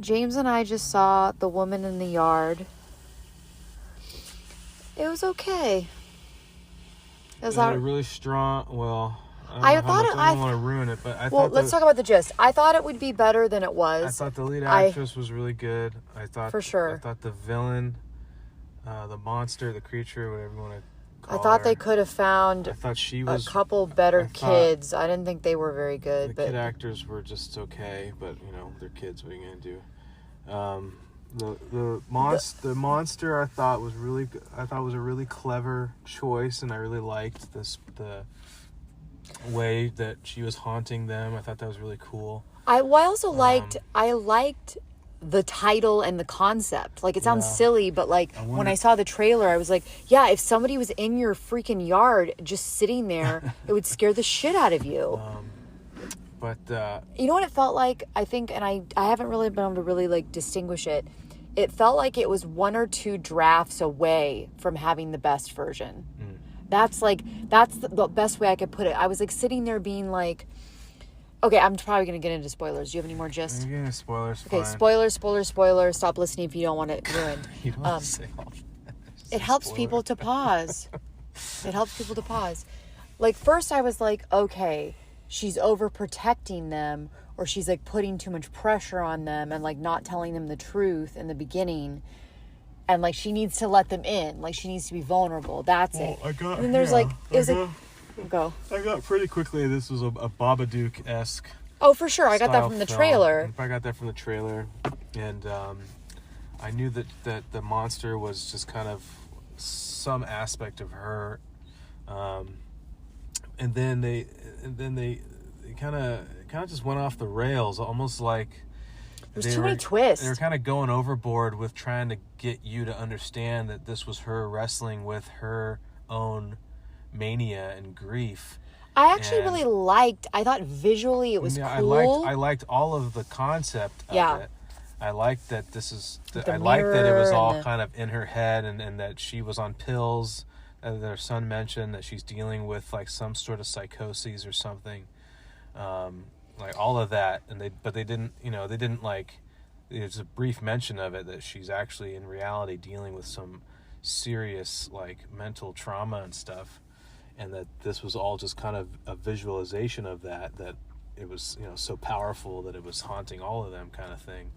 James and I just saw The Woman in the Yard. It was okay. It had a really strong, well, I don't want to ruin it, but let's talk about the gist. I thought it would be better than it was. I thought the lead actress was really good. For sure. I thought the villain, the monster, the creature, whatever you want to call I thought her, they could have found a couple better kids. I didn't think they were very good. The kid actors were just okay, but, they're kids. What are you going to do? The monster I thought was really good. I thought was a really clever choice, and I really liked the way that she was haunting them. I thought that was really cool. I also liked the title and the concept. Like, it sounds silly, but when I saw the trailer, I was like, yeah, if somebody was in your freaking yard just sitting there, it would scare the shit out of you. But you know what it felt like? I think, and I haven't really been able to really distinguish it. It felt like it was 1 or 2 drafts away from having the best version. That's the best way I could put it. I was sitting there being like, okay, I'm probably going to get into spoilers. Do you have any more gist? You're getting spoilers. Okay, fine. Spoilers. Stop listening if you don't want it ruined. You don't have to say all that. It helps people to pause. First I was like, okay, she's overprotecting them, or she's putting too much pressure on them and not telling them the truth in the beginning. And she needs to let them in. She needs to be vulnerable. That's it. And then there's go. I got pretty quickly this was a Babadook-esque. Oh, for sure. I got that from the trailer. I got that from the trailer. And I knew that the monster was just kind of some aspect of her. And then they kind of just went off the rails, almost like there's too many twists. They were kind of going overboard with trying to get you to understand that this was her wrestling with her own mania and grief. I actually really liked. I thought visually it was cool. I liked all of the concept of it. I liked that I liked that it was all kind of in her head, and that she was on pills. Their son mentioned that she's dealing with some sort of psychoses or something. All of that, but they didn't, there's a brief mention of it that she's actually in reality dealing with some serious mental trauma and stuff, and that this was all just kind of a visualization of that it was so powerful that it was haunting all of them, kind of thing.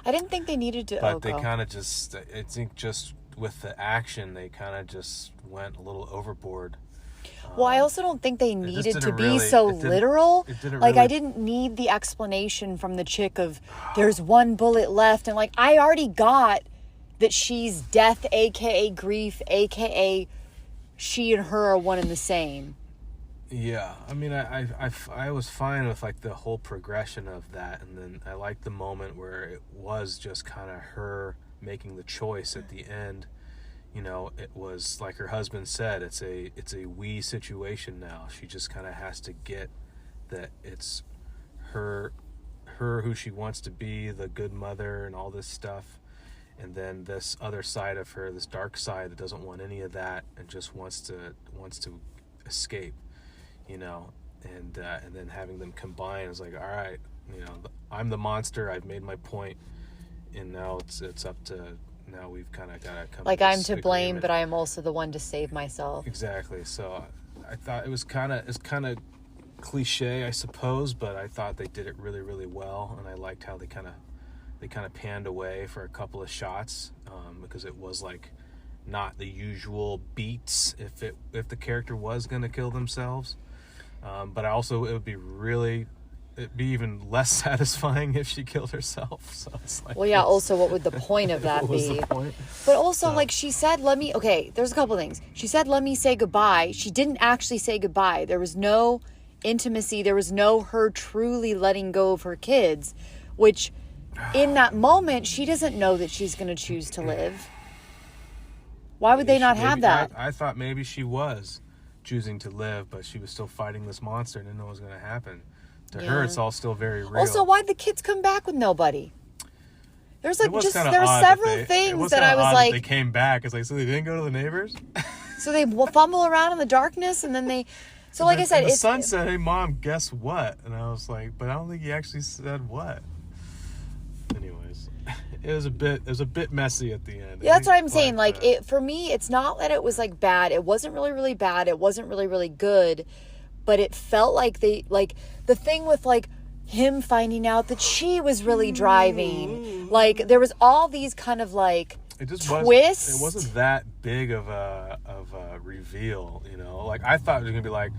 I didn't think they needed to. But they kind of just, I think, just with the action, they kind of just went a little overboard. Well, I also don't think they needed to be so literal. I didn't need the explanation from the chick of there's one bullet left. And I already got that she's death, a.k.a. grief, a.k.a. she and her are one and the same. Yeah. I mean, I was fine with the whole progression of that. And then I liked the moment where it was just kind of her making the choice at the end. It was like her husband said, it's a we situation now. She just kind of has to get that it's her who she wants to be, the good mother and all this stuff. And then this other side of her, this dark side that doesn't want any of that and just wants to escape, and then having them combine is all right, I'm the monster. I've made my point, and now it's up to. Now we've kind of got to come. I'm to blame, but I am also the one to save myself. Exactly. So I thought it was kind of cliche, I suppose, but I thought they did it really, really well, and I liked how they kind of panned away for a couple of shots, because it was not the usual beats if the character was going to kill themselves, but also it'd be even less satisfying if she killed herself. So it's also what would the point of that be? The point? But also, she said, there's a couple things. She said, let me say goodbye. She didn't actually say goodbye. There was no intimacy. There was no her truly letting go of her kids, which in that moment, she doesn't know that she's going to choose to live. Why would they not have that? I thought maybe she was choosing to live, but she was still fighting this monster and didn't know what was going to happen. To her, it's all still very real. Also, why'd the kids come back with nobody? There's there were several things that I was like. They came back. It's so they didn't go to the neighbors. So they fumble around in the darkness, and then they. So I said, the son said, "Hey, Mom, guess what?" And I was like, "But I don't think he actually said what." anyways, it was a bit messy at the end. Yeah, that's what I'm saying. Like, it for me, it's not that it was like bad. It wasn't really, really bad. It wasn't really, really good. But it felt like the thing with like him finding out that she was really driving. Like, there was all these kind of like twists. It wasn't that big of a reveal, you know. Like, I thought it was gonna be like,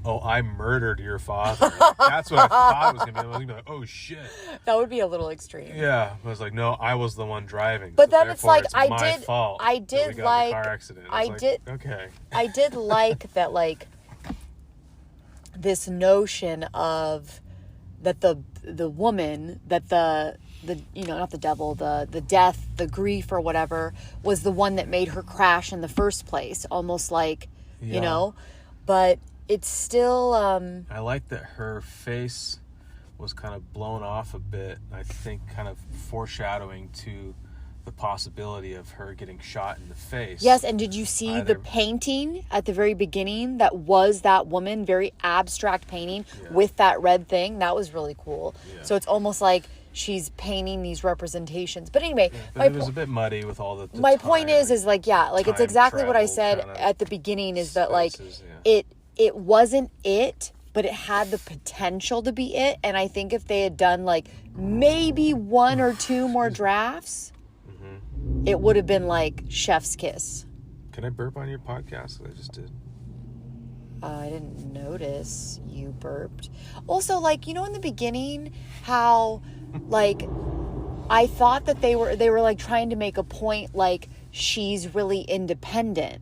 oh, I murdered your father. That's what I thought it was gonna be. I was gonna be like, oh shit. That would be a little extreme. Yeah, I was like, no, I was the one driving. But so then it's like, I did like car accident. Okay. I did like that, like, this notion of that the woman, that the you know, not the devil, the death, the grief or whatever, was the one that made her crash in the first place. Almost like, you know, but it's still I like that her face was kind of blown off a bit. I think kind of foreshadowing to the possibility of her getting shot in the face. Yes, and did you see the painting at the very beginning that was that woman, very abstract painting with that red thing? That was really cool. Yeah. So it's almost like she's painting these representations. But anyway, but it was a bit muddy with all the my point is like, yeah, like it's exactly what I said at the beginning, is that like it wasn't it, but it had the potential to be it. And I think if they had done like maybe one or two more drafts, it would have been like chef's kiss. Can I burp on your podcast? I just did. I didn't notice you burped. Also, like, you know, in the beginning, how like I thought that they were like trying to make a point like she's really independent.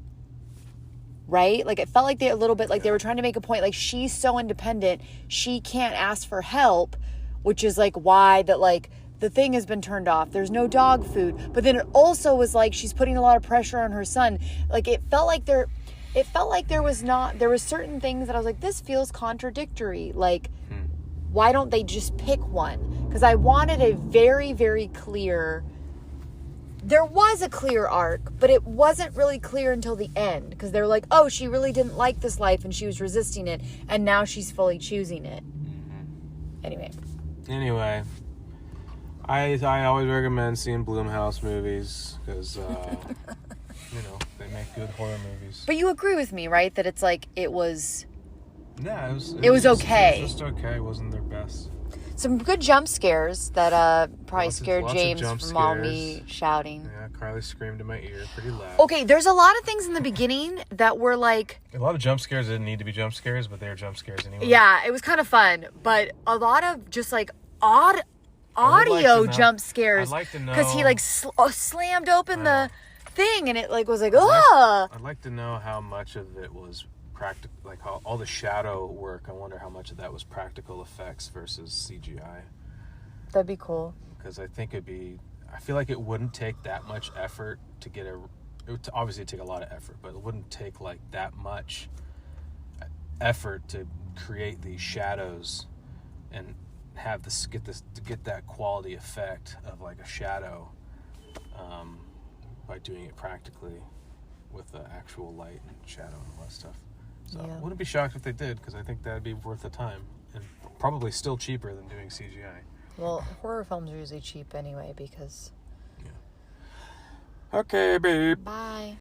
Right? Like, it felt like they a little bit like they were trying to make a point like she's so independent, she can't ask for help, which is like why that like the thing has been turned off. There's no dog food. But then it also was like she's putting a lot of pressure on her son. Like, it felt like there was certain things that I was like, this feels contradictory. Like, why don't they just pick one? Because I wanted a very, very clear. There was a clear arc, but it wasn't really clear until the end. Because they were like, oh, she really didn't like this life and she was resisting it. And now she's fully choosing it. Anyway. I always recommend seeing Blumhouse movies because, you know, they make good horror movies. But you agree with me, right? That it's like, it was... Yeah, it was okay. It was just okay. It wasn't their best. Some good jump scares that probably scared James from all me shouting. Yeah, Carly screamed in my ear pretty loud. Okay, there's a lot of things in the beginning that were like... A lot of jump scares didn't need to be jump scares, but they were jump scares anyway. Yeah, it was kind of fun. But a lot of just like audio jump scares. I'd like to know... Because he like slammed open the thing and it like was like, ugh! I'd like to know how much of it was practical, like how all the shadow work. I wonder how much of that was practical effects versus CGI. That'd be cool. Because I think I feel like it wouldn't take that much effort to get it would obviously take a lot of effort, but it wouldn't take like that much effort to create these shadows and have get that quality effect of like a shadow by doing it practically with the actual light and shadow and all that stuff. So I wouldn't be shocked if they did, because I think that'd be worth the time and probably still cheaper than doing CGI. Well, horror films are usually cheap anyway because... Yeah. Okay, babe. Bye.